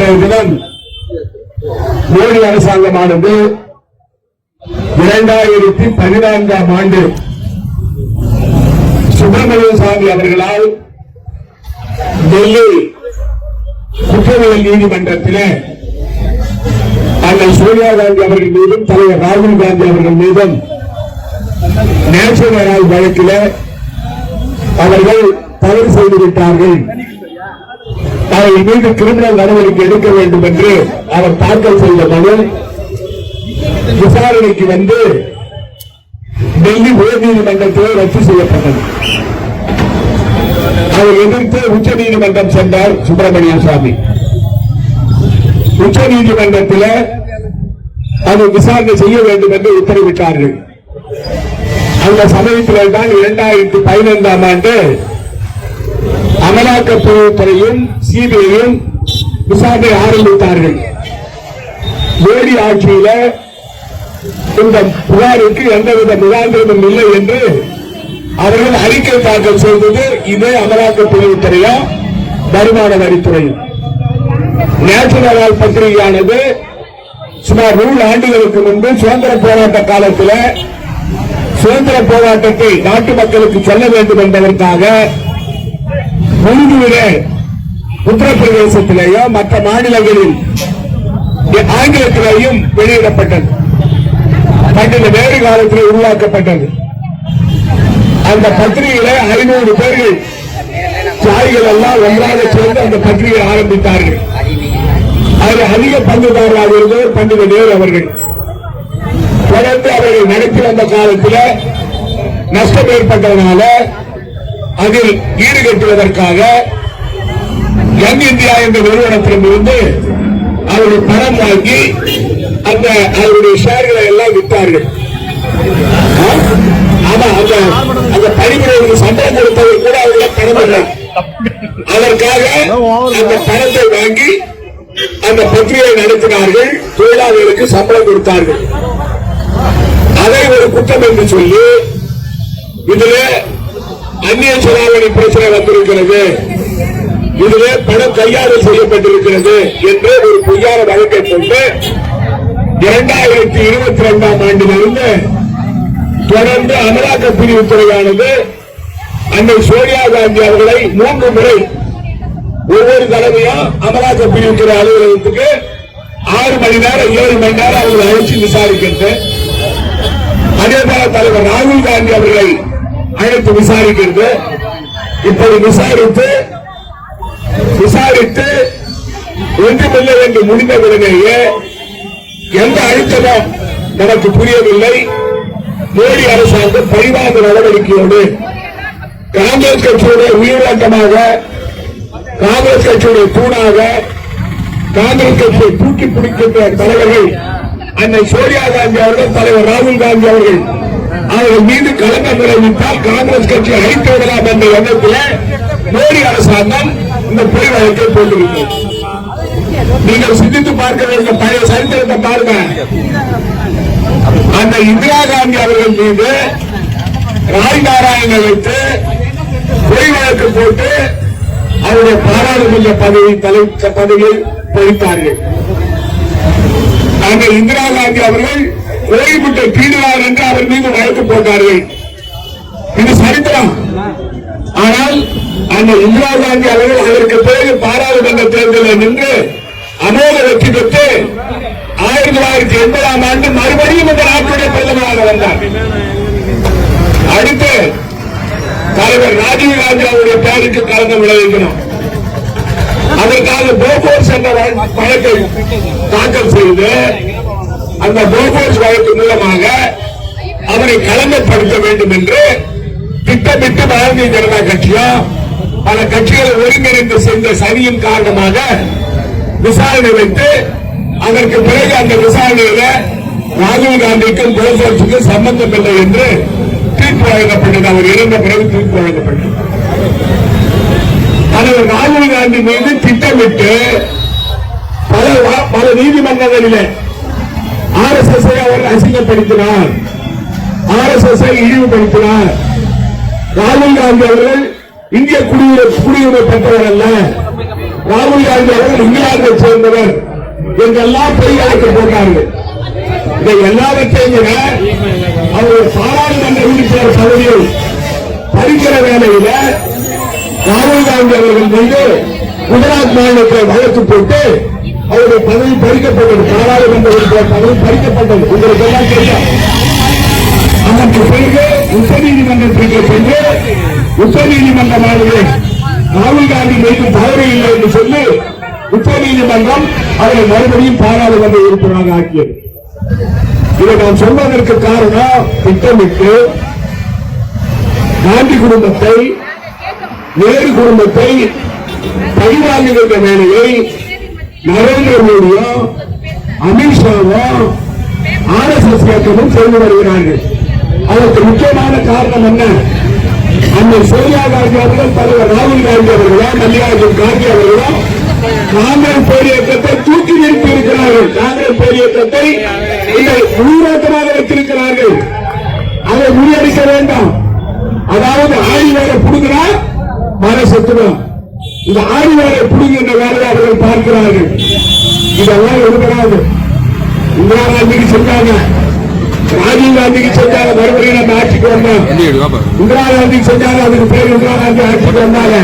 இன்றைய தினம் மோடி அரசாங்கமானது 2014ஆம் ஆண்டு சுப்பிரமணியன் சாமி அவர்களால் டெல்லி குற்றவியல் நீதிமன்றத்தில் அன்னை சோனியா காந்தி அவர்கள் மீதும் தலைவர் ராகுல் காந்தி அவர்கள் மீதும் நேஷனல் ஹெரால்ட் வழக்கில் அவர்கள் தவறு செய்துவிட்டார்கள், அவர்கள் மீது கிரிமினல் நடவடிக்கை எடுக்க வேண்டும் என்று அவர் தாக்கல் செய்த மனு விசாரணைக்கு வந்து டெல்லி உயர்நீதிமன்றத்தில் ரத்து செய்யப்பட்டது. அதை எதிர்த்து உச்ச நீதிமன்றம் சென்றார் சுப்பிரமணியன் சாமி. உச்ச நீதிமன்றத்தில் அது விசாரணை செய்ய வேண்டும் என்று உத்தரவிட்டார்கள். அந்த சமயத்தில் தான் 2015ஆம் ஆண்டு அமலாக்கத்துறையும் சிபிஐயும் விசாரணை ஆரம்பித்தார்கள். மோடி ஆட்சியில இந்த புகாருக்கு எந்தவித முகாந்திரமும் இல்லை என்று அவர்கள் அறிக்கை தாக்கல் செய்தது இதே அமலாக்கத்துறையும் வருமான வரித்துறையும். நேஷனல் ஹெரால்ட் பத்திரிகையானது சுமார் 100 ஆண்டுகளுக்கு முன்பு சுதந்திர போராட்ட காலத்தில் சுதந்திர போராட்டத்தை நாட்டு மக்களுக்கு சொல்ல வேண்டும் என்பதற்காக உருதுவிலே உத்தரப்பிரதேசத்திலேயோ மற்ற மாநிலங்களில் ஆங்கிலத்திலேயும் வெளியிடப்பட்டது. வேறு காலத்தில் உருவாக்கப்பட்டது. அந்த பத்திரிகையில 500 பேர்கள் சாய்கள் எல்லாம் ஒன்றாக சேர்ந்து அந்த பத்திரிகை ஆரம்பித்தார்கள். அதில் அதிக பங்குதாரராக இருந்தவர் பண்டித நேரு அவர்கள். தொடர்ந்து அவர்கள் நடத்தி வந்த காலத்தில் நஷ்டம் ஏற்பட்டதனால அதில் ஈடுகட்டுவதற்காக யங் இந்தியா என்ற நிறுவனத்திலிருந்து அவர்கள் பணம் வாங்கி அந்த அவருடைய ஷேர்களை எல்லாம் விட்டார்கள். அந்த பணிபுரிவர்களுக்கு சம்பளம் கொடுத்தவர் கூட அவர்கள பணம் இல்லை. அதற்காக அந்த பணத்தை வாங்கி அந்த பத்திரிகை நடத்தினார்கள், தொழிலாளர்களுக்கு சம்பளம் கொடுத்தார்கள். அதை ஒரு குற்றம் என்று சொல்லி இதில் அந்நிய செலாவணி பிரச்சனை வந்திருக்கிறது, இதிலே பணம் கையாளல் செய்யப்பட்டிருக்கிறது என்று ஒரு பொய்யான வழக்கை கொண்டு 2022ஆம் ஆண்டிலிருந்து தொடர்ந்து அமலாக்க பிரிவுத்துறையானது அன்னை சோனியா காந்தி அவர்களை 3 முறை ஒவ்வொரு தடவையும் அமலாக்க பிரிவுத்துறை அலுவலகத்துக்கு 6 மணி நேரம் 7 மணி நேரம் அவர்களை அழைச்சி விசாரிக்கிறது. அதே போல தலைவர் ராகுல் காந்தி அவர்களை அழைத்து விசாரிக்கிறது. இப்படி விசாரித்து ஒன்றுமில்லை என்று முடிந்தவுடனேயே எந்த அழுத்தமும் நமக்கு புரியவில்லை. மோடி அரசாங்கம் பழிவாங்க நடவடிக்கையோடு காங்கிரஸ் கட்சியுடைய உயிரோட்டமாக, காங்கிரஸ் கட்சியுடைய தூணாக, காங்கிரஸ் கட்சியை தூக்கி பிடிக்கின்ற தலைவர்கள் அன்னை சோனியா காந்தி அவர்கள், தலைவர் ராகுல் காந்தி அவர்கள் மீது களங்கம் விளைவித்தால் காங்கிரஸ் கட்சி அழைத்து விடலாம் என்ற எண்ணத்தில் மோடி அரசாங்கம் இந்த பொய் வழக்கை போட்டிருக்கிறது. நீங்கள் சிந்தித்து பார்க்க வேண்டிய பழைய சரித்திரத்தை பாருங்க. அந்த இந்திரா காந்தி அவர்கள் மீது ராய் நாராயணனை வைத்து பொய் வழக்கு போட்டு அவருடைய பாராளுமன்ற பதவியில் பொறித்தார்கள். அந்த இந்திரா காந்தி அவர்கள் ஓய்வுட்ட பீடுவார் என்று அவர் மீது வழக்கு போட்டார்கள். இது சரித்திரம். ஆனால் அந்த இந்திரா காந்தி அவர்கள் அதற்கு பிறகு பாராளுமன்ற தேர்தலில் நின்று அமோக வெற்றி பெற்று 1980ஆம் ஆண்டு மறுபடியும் இந்த நாட்டுடைய பிரதமராக வந்தார். அடுத்து தலைவர் ராஜீவ் காந்தி அவருடைய பெயருக்கு களங்கம் விளைவிக்கணும். அதற்காக போபோர்ஸ் என்ற வழக்கை தாக்கல் செய்து அந்த போபோர்ஸ் வழக்கு மூலமாக அவரை களங்கப்படுத்த வேண்டும் என்று திட்டமிட்டு பாரதிய ஜனதா கட்சியும் பல கட்சிகளை ஒருங்கிணைந்து சென்ற சதியின் காரணமாக விசாரணை வைத்து அதற்கு பிறகு அந்த விசாரணையில ராகுல் காந்திக்கும் போபோர்ஸுக்கும் சம்பந்தம் இல்லை என்று தீர்ப்பு வழங்கப்பட்டது. அவர் இறந்த பிறகு தீர்ப்பு வழங்கப்பட்டது. தலைவர் ராகுல் காந்தி மீது திட்டமிட்டு பல நீதிமன்றங்களிலே RSS அவர் அசிங்கப்படுத்தினார், RSS இழிவுபடுத்தினார். ராகுல் காந்தி அவர்கள் இந்திய குடியுரிமை பெற்றவர் அல்ல, ராகுல் காந்தி அவர்கள் இங்கிலாந்தை சேர்ந்தவர் என்றெல்லாம் பொய் அழைக்க போட்டார்கள். இதை எல்லாவற்றையும் அவர் பாராளுமன்ற உறுப்பினர் பதவியை பறிக்கிற வேலையில ராகுல் காந்தி அவர்கள் மீது குஜராத் மாநிலத்தை வழக்கு போட்டு அவருடைய பதவி பறிக்கப்பட்டது. பாராளுமன்ற உறுப்பினர் பதவி பறிக்கப்பட்டது. உங்களுக்கு எல்லாம் தெரியும். அதற்கு பிறகு உச்சநீதிமன்றத்திற்கு சென்று உச்சநீதிமன்றமானது ராகுல் காந்தி மீது தவறு இல்லை என்று சொல்லி உச்சநீதிமன்றம் அவரை மறுபடியும் பாராளுமன்ற உறுப்பினராக ஆக்கியது. இதை நான் சொல்வதற்கு காரணம், திட்டமிட்டு காந்தி குடும்பத்தை, நேரு குடும்பத்தை பழிவாங்குகின்ற வேலையை நரேந்திர மோடியும் அமித்ஷாவும் RSS இயக்கமும் செய்து வருகிறார்கள். அதற்கு முக்கியமான காரணம் என்ன? அன்னை சோனியா காந்தி அவர்கள், தலைவர் ராகுல் காந்தி அவர்களும், மல்லிகார்ஜுன் கார்கே அவர்களும் காங்கிரஸ் பேர் இயக்கத்தை தூக்கி நிறுத்தி இருக்கிறார்கள். காங்கிரஸ் பேர் இயக்கத்தை உயிரோட்டமாக வைத்திருக்கிறார்கள். அதை முறியடிக்க வேண்டாம். அதாவது ஆடி வேலை புடுங்கினா மர செத்துடும். இந்த ஆடி வேலை புடுங்கின்ற வேலையை அவர்கள் பார்க்கிறார்கள். இதெல்லாம் எதிராது. இந்திரா காந்திக்கு செஞ்சாங்க, ராஜீவ் காந்திக்கு செஞ்சாங்க, மறுபடியும் நம்ம ஆட்சிக்கு வந்தோம். இந்திரா காந்திக்கு செஞ்சாங்க, அதுக்கு பேர் இந்திரா காந்தி ஆட்சிக்கு வந்தாங்க.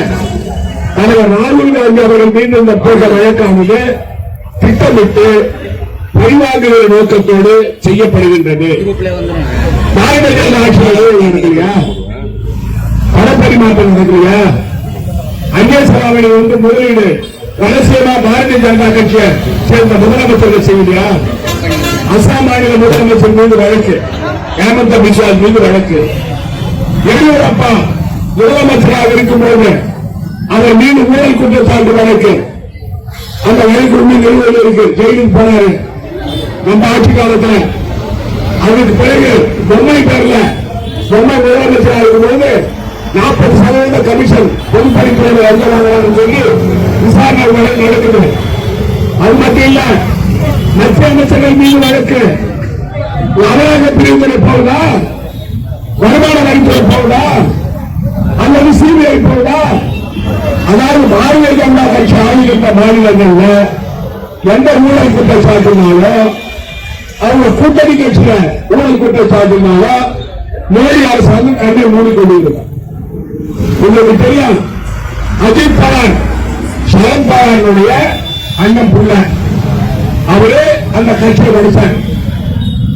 தலைவர் ராகுல் காந்தி அவர்கள் மீது இந்த போன்ற வழக்கானது திட்டமிட்டு பழிவாங்குகிற நோக்கத்தோடு செய்யப்படுகின்றது. பாரதிய ஜனதா ஆட்சியில் நடக்கலையா? பணப்பரிமாற்றம் நடக்கலையா? அந்நிய செலாவணி முதலீடு ரகசியமா பாரதிய ஜனதா கட்சியை சேர்ந்த முதலமைச்சர்கள் செய்யலையா? அசாம் மாநில முதலமைச்சர் மீது வழக்கு, ஹேமந்த பிஸ்வால் மீது வழக்கு. எடியூரப்பா முதலமைச்சராக இருக்கும்போது அவர் மீது ஊழல் குற்றச்சாட்டு வழக்கு. அந்த வழக்கு நிலுவையில் இருக்கு. ஜெயிலுக்கு போனாரு நம்ம ஆட்சி காலத்தில். அதுக்கு பிறகு பொம்மை பேர்ல பொம்மை முதலமைச்சராக இருக்கும்போது 40% கமிஷன் பொதுப்பணித்துறை எந்த சொல்லி விசாரணை நடக்குது. அது மட்டும் இல்ல, மத்திய அமைச்சர்கள் மீது வழக்கு. அமலாக்க பிரிவுகளை போகுதா, வருமான வரித்துறை போகுதா, அல்லது CBI போகுதா? அதாவது பாரதிய ஜனதா கட்சி ஆளுகின்ற மாநிலங்கள்ல எந்த ஊழல் குற்றச்சாட்டுனாலும், அவங்க கூட்டணி கட்சியில ஊழல் குற்றச்சாட்டுனாலும் மோடி அரசாங்கம் கண்ணை மூடிக்கொண்டிருக்கிறார். உங்களுக்கு தெரியும், அஜித் பவார் சரத் பவாருடைய அண்ணன் புள்ள, அவரு அந்த கட்சியை வடிச்சார்.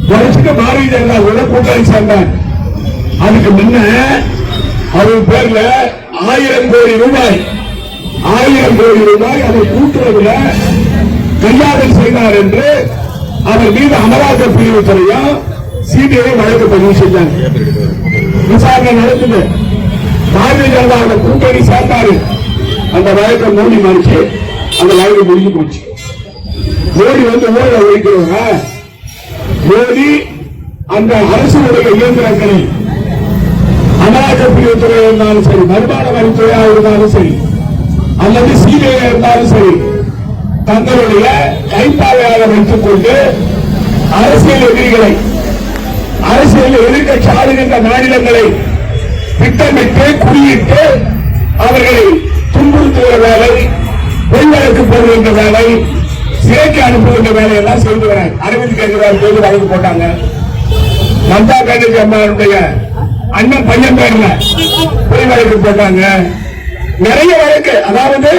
வடிச்சுட்டு பாரதிய ஜனதா கூட்டணி சேர்ந்தார். அதுக்கு முன்ன அவர் பேர்ல 1000 கோடி ரூபாய் அதை கூட்டுறதுல கையாடல் செய்தார் என்று அவர் மீது அமலாக்க பிரிவுத்துறையும் CBI வழக்கு பதிவு செஞ்சாங்க. விசாரணை நடக்குது. பாரதிய ஜனதா கூட்டணி சேர்ந்தாரு. அந்த வழக்கை மோடி மறுச்சு அந்த வழக்கு முடிஞ்சு போச்சு. மோடி ஊழலை ஒழிக்கிறவங்க, மோடி அந்த அரசுடைய இயந்திரங்களை அமலாக்க பிரிவுத்துறை இருந்தாலும் சரி, வருமான வரித்துறையாக இருந்தாலும் சரி, அல்லது CBI இருந்தாலும் சரி, தங்களுடைய கைப்பாவையாக வைத்துக் கொண்டு அரசியல் எதிரிகளை, அரசியல் எதிர்கட்சி ஆளுகின்ற மாநிலங்களை திட்டமிட்டு குறியிட்டு அவர்களை துன்புறுத்துகிற வேலை, பொய் வழக்கு போடுகின்ற வேலை, சிறைக்கு அனுப்புகின்ற வேலையெல்லாம் செய்து வர அரவிந்த் கெஜ்ரிவால் போது வழக்கு போட்டாங்க. மம்தா பானர்ஜி அம்மாவுடைய அண்ணன் பையன் பேர்ல பொய் வழக்கு போட்டாங்க. நிறைய வழக்கு. அதாவது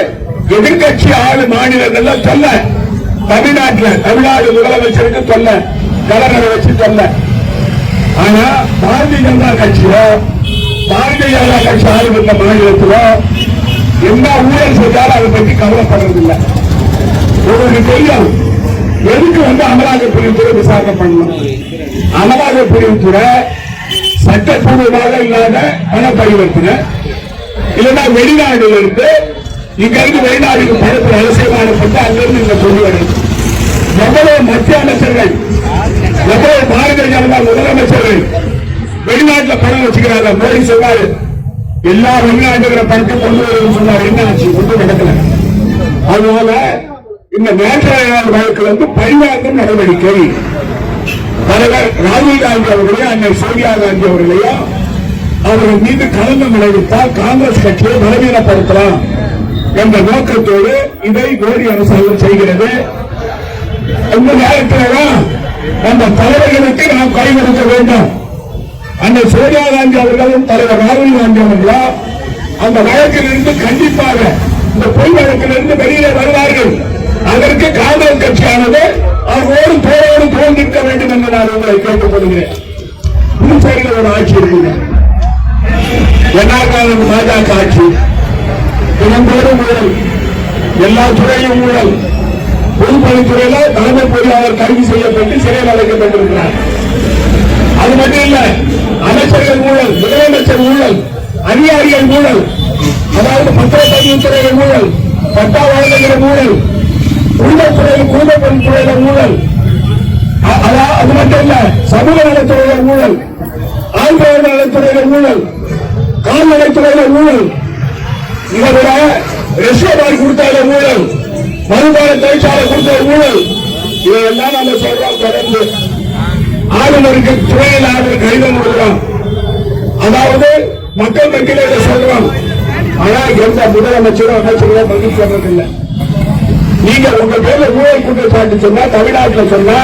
எதிர்கட்சி ஆளு மாநிலங்கள்ல சொல்ல, தமிழ்நாட்டில் தமிழ்நாடு முதலமைச்சருக்கு சொல்ல, கவர்னரை வச்சு சொல்ல. ஆனா பாரதிய ஜனதா கட்சியோ, பாரதிய ஜனதா கட்சி ஆளுகின்ற மாநிலத்திலோ என்ன ஊழல் செய்தாலும் அதை பற்றி கவலைப்படுறது இல்லை. உங்களுக்கு தெரியும், எதுக்கு அமலாக்க பிரிவுத்துறை விசாரணை பண்ணணும்? அமலாக்க பிரிவுத்துறை சட்டப்பூர்வமாக இல்லாத பண பரிவர்த்தனை, இல்லைன்னா வெளிநாடுல இருந்து இங்க இருந்து வெளிநாடுக்கு பணத்தை ரகசியமானப்பட்டு அங்கிருந்து இங்க கொண்டு வரும். எவ்வளவு மத்திய அமைச்சர்கள், எவ்வளவு பாரதிய ஜனதா முதலமைச்சர்கள் வெளிநாட்டுல பணம் வச்சுக்கிறாங்க. மோடி சொன்னாரு, எல்லா வெளிநாட்டுகிற பணத்தை கொண்டு வரும் சொன்னார். என்ன ஆச்சு? ஒன்றும் நடக்கல. அதனால இந்த மேற்காடு வழக்கு பழிவாங்கும் நடவடிக்கை. தலைவர் ராகுல் காந்தி அவர்களையும் அன்னை சோனியா காந்தி அவர்களையும் அவர்கள் மீது களங்கம் விளைவித்தால் காங்கிரஸ் கட்சியை பலவீனப்படுத்தலாம் என்ற நோக்கத்தோடு இதை மோடி அரசாங்கம் செய்கிறது. இந்த நேரத்தில் அந்த தலைவர்களுக்கு நாம் கை கொடுக்க வேண்டும். அந்த சோனியா காந்தி அவர்களும் தலைவர் ராகுல் காந்தி அவர்களும் அந்த வழக்கிலிருந்து கண்டிப்பாக இந்த பொய் வழக்கிலிருந்து வெளியிலே வருவார்கள். அதற்கு காங்கிரஸ் கட்சியானது அவர்களோடு தோளோடு தோல் நிற்க வேண்டும் என்று நான் உங்களை கேட்டுக்கொள்கிறேன். புதுச்சேரியில் ஒரு ஆட்சி இருக்குது, என்னாக்காலம் பாஜக ஆட்சி. தினந்தோறும் ஊழல், எல்லா துறையும் ஊழல். பொதுப்பணித்துறையில தலைமை பொறியாளர் கைது செய்யப்பட்டு சிறையில் அடைக்கப்பட்டிருக்கிறார். அது மட்டும் இல்ல, அமைச்சர்கள் ஊழல், முதலமைச்சர் ஊழல், அதிகாரிகள் ஊழல், அதாவது பத்திரப்பதிவு துறையில ஊழல், பட்டா வழங்குகிற ஊழல், குடும்பத்துறையில் குடும்பப்பணித்துறையில ஊழல், அது மட்டும் இல்ல சமூக நலத்துறையில ஊழல், ஆழ்வார் நலத்துறையில ஊழல், கால்நடைத்துறையில ஊழல், இதை விட ரிஷபால் கொடுத்தால ஊழல், மதுபான தொழிற்சாலை கொடுத்த ஊழல், இதையெல்லாம் நம்ம சொல்றோம். தொடர்ந்து ஆளுநருக்கு துறையில் ஆளுநர் கடிதம் கொடுக்கிறோம். அதாவது மக்கள் மத்தியில சொல்றோம். ஆனா எந்த முதலமைச்சரும் அமைச்சர்களும் பதில் சொல்றதில்லை. நீங்க உங்க பேர்ல ஊழல் குற்றச்சாட்டு சொன்னா தமிழ்நாட்டில் சொன்னா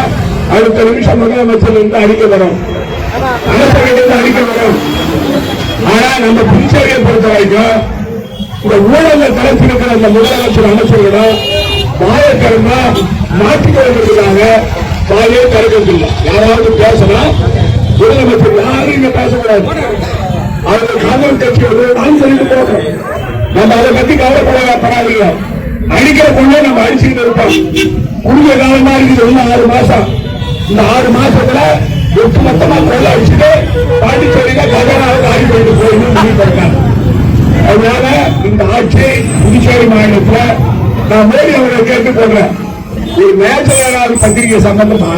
அடுத்த நிமிஷம் முதலமைச்சர் இருந்து அறிக்கை வரும், அமைச்சர்கள் அறிக்கை வரும். ஆனா நம்ம புதுச்சேரியை பொறுத்த வரைக்கும் இந்த ஊழல தலைப்பிருக்கிற அந்த முதலமைச்சர் அமைச்சர்களும் மாயக்கரமா மாற்றிக்கொள்வதற்காக வாயே திறக்கவில்லை. யாராவது பேசலாம், முதலமைச்சர் யாரும் இங்க பேசக்கூடாது. அவர்கள் காங்கிரஸ் கட்சியோடு நான் சொல்லிட்டு போகிறோம். நம்ம அதை பத்தி கவலைப்படாதீங்க. அடிக்கிற கொண்டே நம்ம அடிச்சுட்டு இருப்போம். குறுகிய காலமா இருக்குது, இன்னும் 6 மாசம். இந்த 6 மாசத்துல ஒட்டுமொத்தமா கொள்ள அடிச்சுட்டு பாண்டிச்சேரியில கவர்னாவது ஆடி போயிட்டு போயின்னு முடிவு. அதனால இந்த ஆட்சி புதுச்சேரி மாநிலத்தில் நான் மோடி அவர்களை கேட்டுக் கொள்றேன். ஒரு நேச்சரலான பத்திரிகை சம்பந்தமா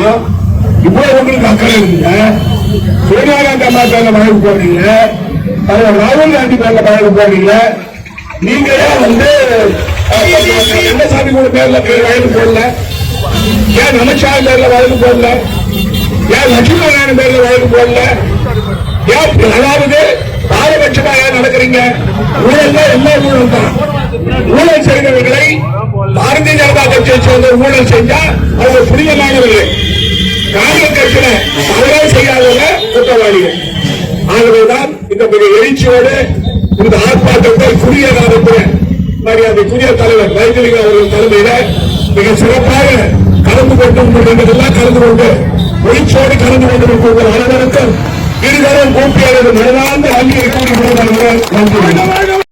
இவ்வளவு உங்களுக்கு அக்கறை இருக்குங்க. சோனியா காந்தி அம்மா பேர்ல வழக்கு போடுறீங்க, தலைவர் ராகுல் காந்தி பேர்ல வழக்கு போடுறீங்க. நீங்களே ரங்கசாமி கூட பேர்ல வழக்கு போடல, ஏன் அமித்ஷா பேர்ல வழக்கு போடல, ஏன் லட்சுமி நாராயணன் பேர்ல வழக்கு போடல? அதாவது பாரபட்சமா ஏன் நடக்கிறீங்க? ஊழல் எல்லா ஊழல் தான். ஊழல் செய்தவர்களை பாரதிய ஜனதா கட்சியை சேர்ந்த ஊழல் செஞ்சா அவங்க புரியலானவர்கள், காங்கிரஸ் கட்சியில அதெல்லாம் செய்யாதவங்க குற்றவாளிகள். ஆகவேதான் இந்த மிக எழுச்சியோடு இந்த ஆர்ப்பாட்டத்தை புதிய காலத்தில் மரியாதைக்குரிய தலைவர் வைத்திலிங்க அவர்கள் தலைமையில மிக சிறப்பாக கலந்து கொண்டு கலந்து கொண்டு எழுச்சியோடு கலந்து கொண்டிருக்கிற அனைவருக்கும் இருவரும் கூப்பியது மனதார்ந்த அங்கீகரிக்க நன்றி.